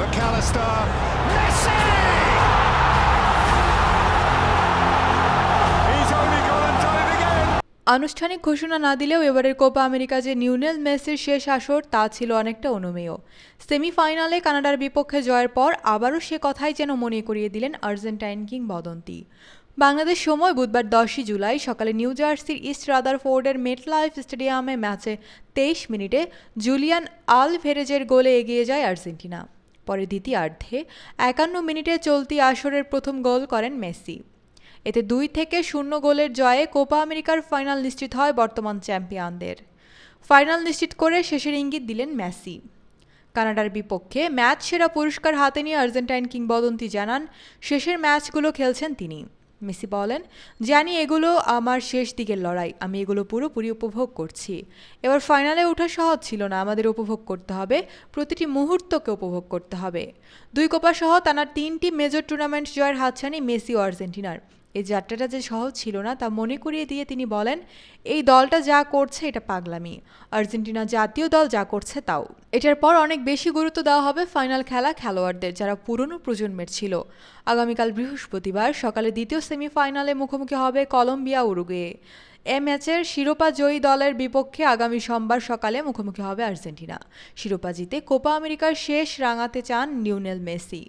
McAllister, Messi! He's only gone and done it again! আনুষ্ঠানিক ঘোষণা না দিলেও এবারের কোপা আমেরিকা যে লিওনেল মেসির শেষ আসর তা ছিল অনেকটা অনুমেয়। সেমিফাইনালে কানাডার বিপক্ষে জয়ের পর আবারও সে কথাই যেন মনে করিয়ে দিলেন আর্জেন্টাইন কিংবদন্তি। বাংলাদেশ সময় বুধবার 10 জুলাই সকালে নিউ জার্সির ইস্ট রাদারফোর্ডের মেটলাইফ স্টেডিয়ামে ম্যাচে 23 মিনিটে জুলিয়ান আলভেরেজের গোলে এগিয়ে যায় আর্জেন্টিনা। পরে দ্বিতীয়ার্ধে 51 মিনিটে চলতি আসরের প্রথম গোল করেন মেসি। এতে 2-0 গোলের জয়ে কোপা আমেরিকার ফাইনাল নিশ্চিত হয় বর্তমান চ্যাম্পিয়নদের। ফাইনাল নিশ্চিত করে শেষের ইঙ্গিত দিলেন মেসি। কানাডার বিপক্ষে ম্যাচ সেরা পুরস্কার হাতে নিয়ে আর্জেন্টাইন কিংবদন্তি জানান, শেষের ম্যাচগুলো খেলছেন তিনি। মেসি বলেন, জানি এগুলো আমার শেষ দিকের লড়াই, আমি এগুলো পুরোপুরি উপভোগ করছি। এবার ফাইনালে ওঠা সহজ ছিল না, আমাদের উপভোগ করতে হবে, প্রতিটি মুহূর্তকে উপভোগ করতে হবে। 2 কোপা সহ টানা 3টি মেজর টুর্নামেন্ট জয়ের হাতছানি মেসি ও আর্জেন্টিনার। এই যাত্রাটা যে সহজ ছিল না তা মনে করিয়ে দিয়ে তিনি বলেন, এই দলটা যা করছে এটা পাগলামি, আর্জেন্টিনা জাতীয় দল যা করছে তাও। এটার পর অনেক বেশি গুরুত্ব দেওয়া হবে ফাইনাল খেলা খেলোয়াড়দের, যারা পুরনো প্রজন্মের ছিল। আগামীকাল বৃহস্পতিবার সকালে দ্বিতীয় সেমিফাইনালে মুখোমুখি হবে কলম্বিয়া উরুগুয়ে। এ ম্যাচের শিরোপা জয়ী দলের বিপক্ষে আগামী সোমবার সকালে মুখোমুখি হবে আর্জেন্টিনা। শিরোপা জিতে কোপা আমেরিকার শেষ রাঙাতে চান লিওনেল মেসি।